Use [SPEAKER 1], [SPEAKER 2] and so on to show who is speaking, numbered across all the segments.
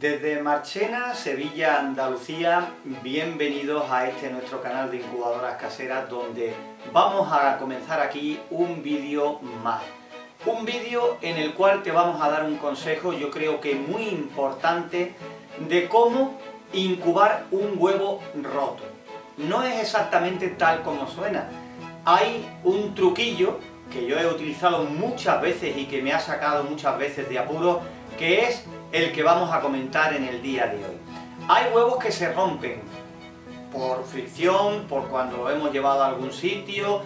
[SPEAKER 1] Desde Marchena, Sevilla, Andalucía, bienvenidos a este nuestro canal de incubadoras caseras, donde vamos a comenzar aquí un vídeo más. Un vídeo en el cual te vamos a dar un consejo, yo creo que muy importante, de cómo incubar un huevo roto. No es exactamente tal como suena. Hay un truquillo que yo he utilizado muchas veces y que me ha sacado muchas veces de apuros, que es el que vamos a comentar en el día de hoy. Hay huevos que se rompen por fricción, por cuando lo hemos llevado a algún sitio,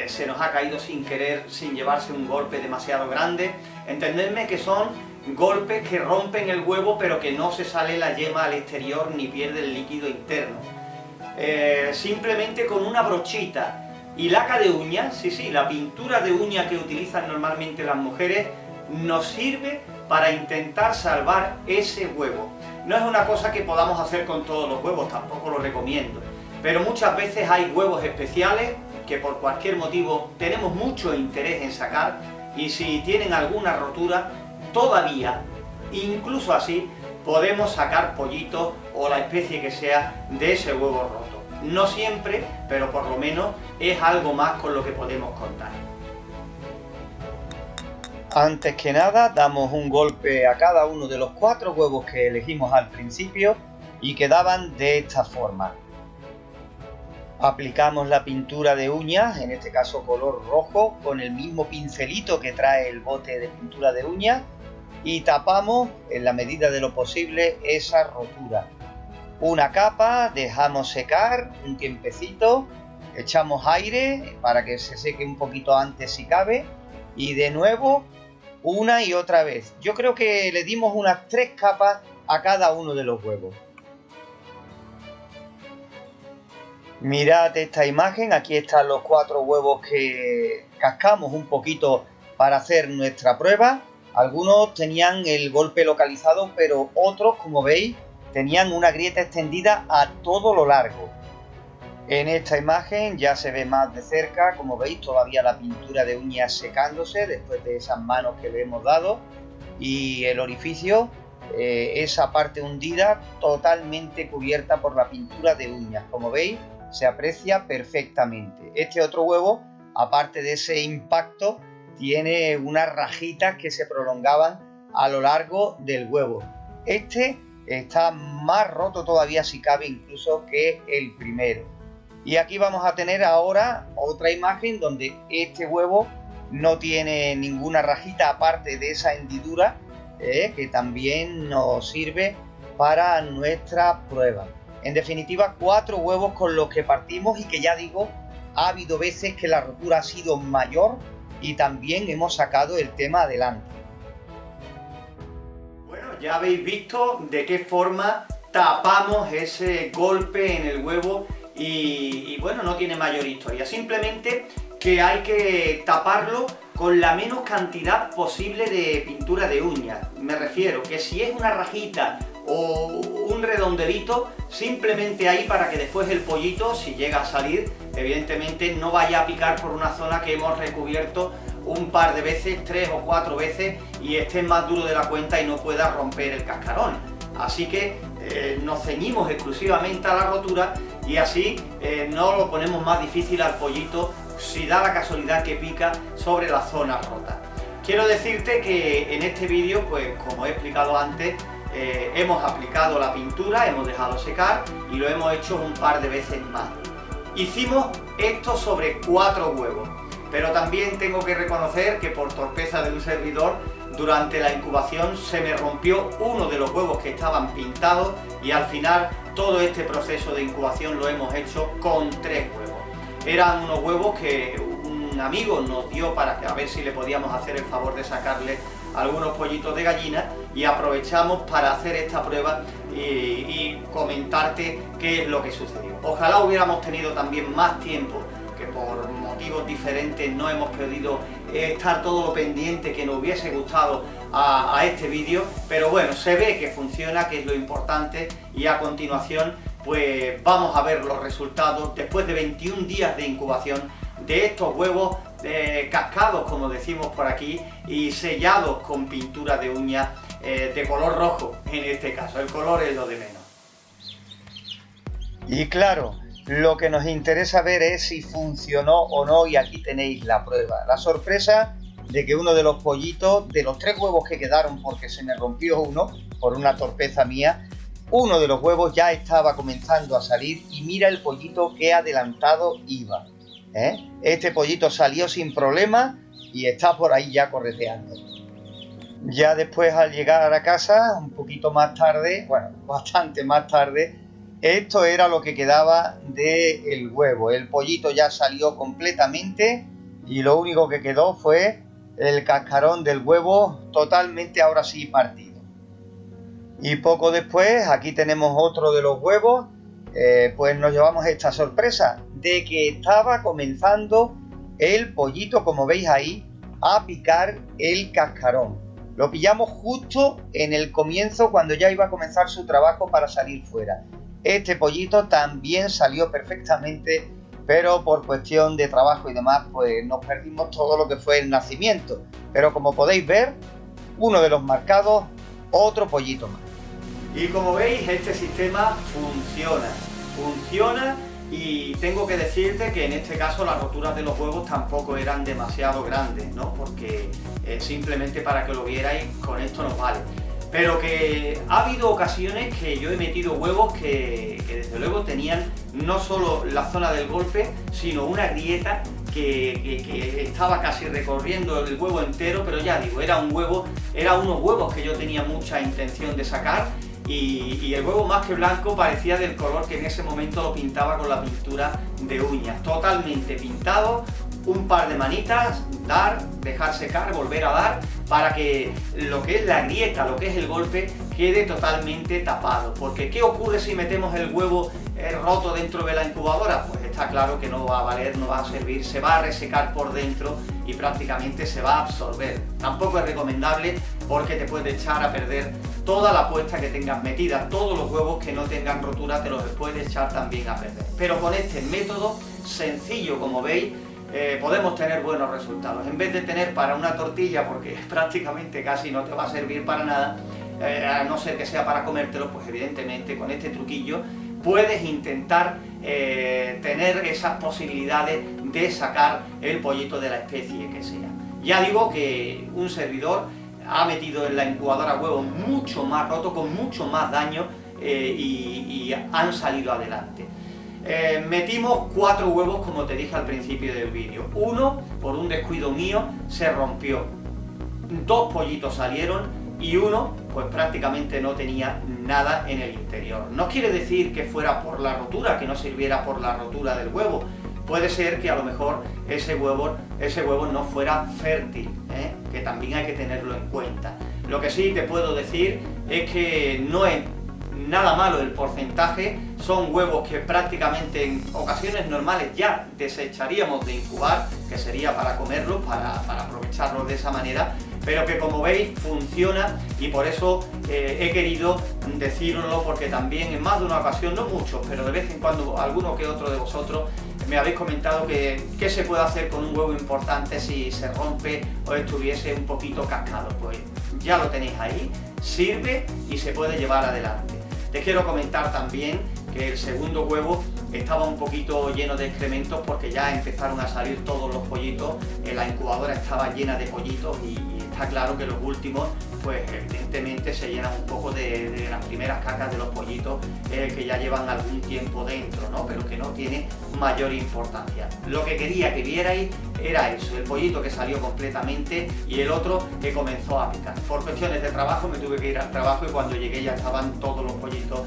[SPEAKER 1] se nos ha caído sin querer, sin llevarse un golpe demasiado grande. Entendedme que son golpes que rompen el huevo, pero que no se sale la yema al exterior ni pierde el líquido interno. Simplemente con una brochita y laca de uña, sí, la pintura de uña que utilizan normalmente las mujeres, nos sirve para intentar salvar ese huevo. No es una cosa que podamos hacer con todos los huevos, tampoco lo recomiendo, pero muchas veces hay huevos especiales que por cualquier motivo tenemos mucho interés en sacar, y si tienen alguna rotura, todavía, incluso así, podemos sacar pollitos o la especie que sea de ese huevo roto. No siempre, pero por lo menos es algo más con lo que podemos contar. Antes que nada, damos un golpe a cada uno de los 4 huevos que elegimos al principio y quedaban de esta forma. Aplicamos la pintura de uñas, en este caso color rojo, con el mismo pincelito que trae el bote de pintura de uñas, y tapamos en la medida de lo posible esa rotura. Una capa, dejamos secar un tiempecito, echamos aire para que se seque un poquito antes si cabe, y de nuevo una y otra vez. Yo creo que le dimos unas 3 capas a cada uno de los huevos. Mirad esta imagen, aquí están los 4 huevos que cascamos un poquito para hacer nuestra prueba. Algunos tenían el golpe localizado, pero otros, como veis, tenían una grieta extendida a todo lo largo. En esta imagen ya se ve más de cerca, como veis, todavía la pintura de uñas secándose después de esas manos que le hemos dado, y el orificio, esa parte hundida, totalmente cubierta por la pintura de uñas. Como veis, se aprecia perfectamente. Este otro huevo, aparte de ese impacto, tiene unas rajitas que se prolongaban a lo largo del huevo. Este está más roto todavía, si cabe, incluso que el primero. Y aquí vamos a tener ahora otra imagen donde este huevo no tiene ninguna rajita aparte de esa hendidura, que también nos sirve para nuestra prueba. En definitiva, 4 huevos con los que partimos, y que ya digo, ha habido veces que la rotura ha sido mayor y también hemos sacado el tema adelante. Bueno, ya habéis visto de qué forma tapamos ese golpe en el huevo. Y bueno, no tiene mayor historia, simplemente que hay que taparlo con la menos cantidad posible de pintura de uñas. Me refiero que si es una rajita o un redondelito, simplemente ahí, para que después el pollito, si llega a salir, evidentemente no vaya a picar por una zona que hemos recubierto un par de veces, 3 o 4 veces, y esté más duro de la cuenta y no pueda romper el cascarón. Así que nos ceñimos exclusivamente a la rotura, y así no lo ponemos más difícil al pollito si da la casualidad que pica sobre la zona rota. Quiero decirte que en este vídeo, pues como he explicado antes, hemos aplicado la pintura, hemos dejado secar y lo hemos hecho un par de veces más. Hicimos esto sobre 4 huevos, pero también tengo que reconocer que por torpeza de un servidor, durante la incubación se me rompió uno de los huevos que estaban pintados, y al final todo este proceso de incubación lo hemos hecho con 3 huevos. Eran unos huevos que un amigo nos dio para que a ver si le podíamos hacer el favor de sacarle algunos pollitos de gallina, y aprovechamos para hacer esta prueba y comentarte qué es lo que sucedió. Ojalá hubiéramos tenido también más tiempo, que por motivos diferentes no hemos podido estar todo lo pendiente que nos hubiese gustado a este vídeo, pero bueno, se ve que funciona, que es lo importante, y a continuación pues vamos a ver los resultados después de 21 días de incubación de estos huevos cascados, como decimos por aquí, y sellados con pintura de uña de color rojo en este caso. El color es lo de menos.
[SPEAKER 2] Y claro, lo que nos interesa ver es si funcionó o no, y aquí tenéis la prueba. La sorpresa de que uno de los pollitos, de los 3 huevos que quedaron porque se me rompió uno por una torpeza mía, uno de los huevos ya estaba comenzando a salir y mira el pollito qué adelantado iba. Este pollito salió sin problema y está por ahí ya correteando. Ya después, al llegar a casa, un poquito más tarde, bueno, bastante más tarde, esto era lo que quedaba del huevo. El pollito ya salió completamente y lo único que quedó fue el cascarón del huevo totalmente ahora sí partido. Y poco después, aquí tenemos otro de los huevos, pues nos llevamos esta sorpresa de que estaba comenzando el pollito, como veis ahí, a picar el cascarón. Lo pillamos justo en el comienzo, cuando ya iba a comenzar su trabajo para salir fuera. Este pollito también salió perfectamente, pero por cuestión de trabajo y demás, pues nos perdimos todo lo que fue el nacimiento. Pero como podéis ver, uno de los marcados, otro pollito más.
[SPEAKER 1] Y como veis, este sistema funciona, y tengo que decirte que en este caso las roturas de los huevos tampoco eran demasiado grandes, ¿no? Porque simplemente para que lo vierais, con esto nos vale. Pero que ha habido ocasiones que yo he metido huevos que desde luego tenían no solo la zona del golpe, sino una grieta que estaba casi recorriendo el huevo entero, pero ya digo, eran unos huevos que yo tenía mucha intención de sacar, y el huevo más que blanco parecía del color que en ese momento lo pintaba con la pintura de uñas, totalmente pintado. Un par de manitas, dar, dejar secar, volver a dar, para que lo que es la grieta, lo que es el golpe, quede totalmente tapado. Porque ¿qué ocurre si metemos el huevo roto dentro de la incubadora? Pues está claro que no va a valer, no va a servir, se va a resecar por dentro y prácticamente se va a absorber. Tampoco es recomendable porque te puede echar a perder toda la puesta que tengas metida. Todos los huevos que no tengan rotura te los puede echar también a perder. Pero con este método sencillo, como veis, podemos tener buenos resultados. En vez de tener para una tortilla, porque prácticamente casi no te va a servir para nada, a no ser que sea para comértelo, pues evidentemente con este truquillo puedes intentar tener esas posibilidades de sacar el pollito de la especie que sea. Ya digo que un servidor ha metido en la incubadora huevos mucho más rotos, con mucho más daño, y han salido adelante. Metimos 4 huevos, como te dije al principio del vídeo. Uno, por un descuido mío, se rompió. 2 pollitos salieron y uno, pues prácticamente no tenía nada en el interior. No quiere decir que fuera por la rotura, que no sirviera por la rotura del huevo. Puede ser que a lo mejor ese huevo no fuera fértil, que también hay que tenerlo en cuenta. Lo que sí te puedo decir es que no es nada malo el porcentaje, son huevos que prácticamente en ocasiones normales ya desecharíamos de incubar, que sería para comerlos, para aprovecharlos de esa manera, pero que como veis funciona, y por eso he querido deciroslo, porque también en más de una ocasión, no muchos, pero de vez en cuando alguno que otro de vosotros me habéis comentado que qué se puede hacer con un huevo importante si se rompe o estuviese un poquito cascado. Pues ya lo tenéis ahí, sirve y se puede llevar adelante. Te quiero comentar también que el segundo huevo estaba un poquito lleno de excrementos, porque ya empezaron a salir todos los pollitos, la incubadora estaba llena de pollitos, y está claro que los últimos pues evidentemente se llenan un poco de las primeras cacas de los pollitos que ya llevan algún tiempo dentro, ¿no? Pero que no tiene mayor importancia. Lo que quería que vierais era eso, el pollito que salió completamente y el otro que comenzó a picar. Por cuestiones de trabajo me tuve que ir al trabajo, y cuando llegué ya estaban todos los pollitos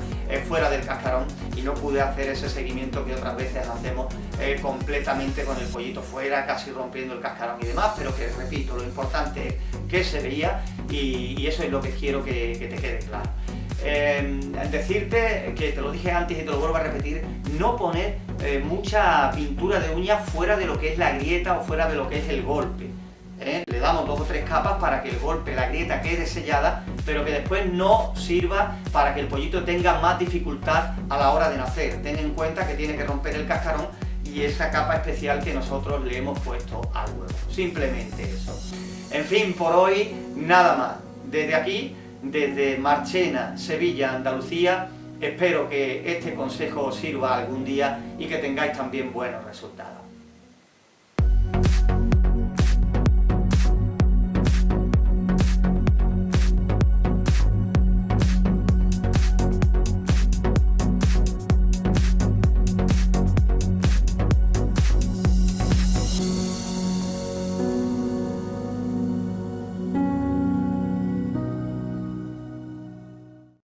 [SPEAKER 1] fuera del cascarón, y no pude hacer ese seguimiento que otras veces hacemos completamente con el pollito fuera, casi rompiendo el cascarón y demás, pero que, repito, lo importante es que se veía, y eso es lo que quiero que te quede claro. Decirte, que te lo dije antes y te lo vuelvo a repetir, no poner mucha pintura de uñas fuera de lo que es la grieta o fuera de lo que es el golpe. Le damos 2 o 3 capas para que el golpe, la grieta quede sellada, pero que después no sirva para que el pollito tenga más dificultad a la hora de nacer. Ten en cuenta que tiene que romper el cascarón y esa capa especial que nosotros le hemos puesto al huevo. Simplemente eso. En fin, por hoy nada más. Desde aquí desde Marchena, Sevilla, Andalucía. Espero que este consejo os sirva algún día y que tengáis también buenos resultados.